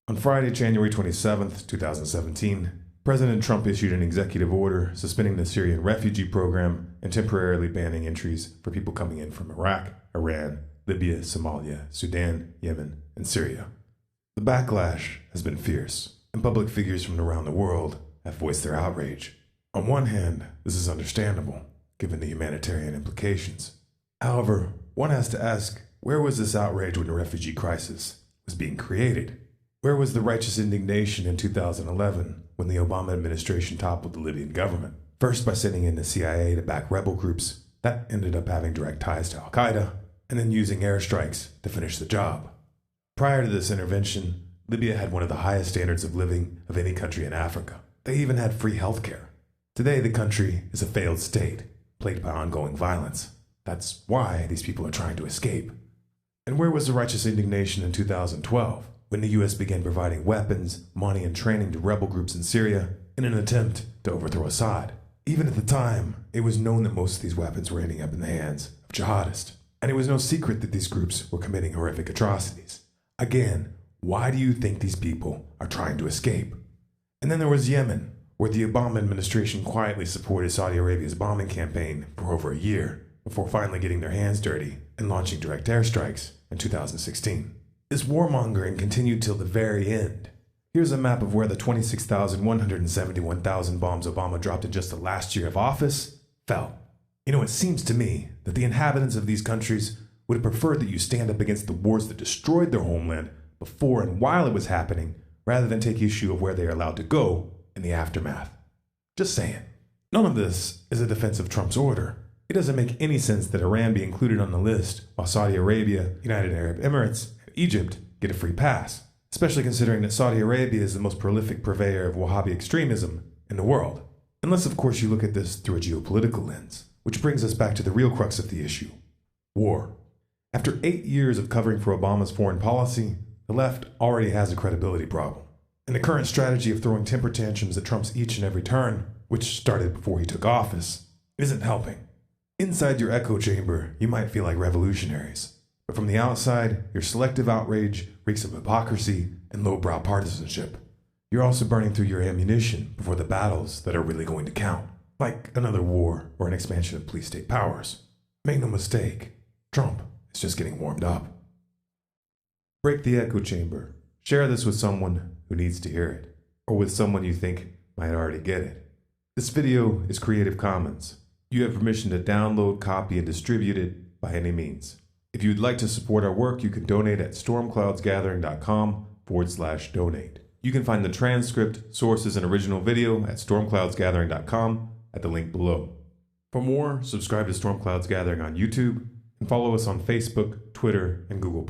On Friday, January 27th, 2017, President Trump issued an executive order suspending the Syrian refugee program and temporarily banning entries for people coming in from Iraq, Iran, Libya, Somalia, Sudan, Yemen, and Syria. The backlash has been fierce, and public figures from around the world have voiced their outrage. On one hand, this is understandable, given the humanitarian implications. However, one has to ask, where was this outrage when the refugee crisis was being created? Where was the righteous indignation in 2011 when the Obama administration toppled the Libyan government? First by sending in the CIA to back rebel groups that ended up having direct ties to Al-Qaeda, and then using airstrikes to finish the job. Prior to this intervention, Libya had one of the highest standards of living of any country in Africa. They even had free healthcare. Today, the country is a failed state, plagued by ongoing violence. That's why these people are trying to escape. And where was the righteous indignation in 2012, when the U.S. began providing weapons, money, and training to rebel groups in Syria in an attempt to overthrow Assad? Even at the time, it was known that most of these weapons were ending up in the hands of jihadists. And it was no secret that these groups were committing horrific atrocities. Again, why do you think these people are trying to escape? And then there was Yemen, where the Obama administration quietly supported Saudi Arabia's bombing campaign for over a year, before finally getting their hands dirty and launching direct airstrikes in 2016. This warmongering continued till the very end. Here's a map of where the 26,171,000 bombs Obama dropped in just the last year of office fell. You know, it seems to me that the inhabitants of these countries would have preferred that you stand up against the wars that destroyed their homeland before and while it was happening, rather than take issue of where they are allowed to go in the aftermath. Just saying. None of this is a defense of Trump's order. It doesn't make any sense that Iran be included on the list, while Saudi Arabia, United Arab Emirates, and Egypt get a free pass, especially considering that Saudi Arabia is the most prolific purveyor of Wahhabi extremism in the world. Unless, of course, you look at this through a geopolitical lens, which brings us back to the real crux of the issue: war. After 8 years of covering for Obama's foreign policy, the left already has a credibility problem. And the current strategy of throwing temper tantrums at Trump's each and every turn, which started before he took office, isn't helping. Inside your echo chamber, you might feel like revolutionaries, but from the outside, your selective outrage reeks of hypocrisy and lowbrow partisanship. You're also burning through your ammunition before the battles that are really going to count, like another war or an expansion of police-state powers. Make no mistake, Trump is just getting warmed up. Break the echo chamber. Share this with someone who needs to hear it, or with someone you think might already get it. This video is Creative Commons. You have permission to download, copy, and distribute it by any means. If you would like to support our work, you can donate at stormcloudsgathering.com/donate. You can find the transcript, sources, and original video at stormcloudsgathering.com at the link below. For more, subscribe to Storm Clouds Gathering on YouTube and follow us on Facebook, Twitter, and Google+.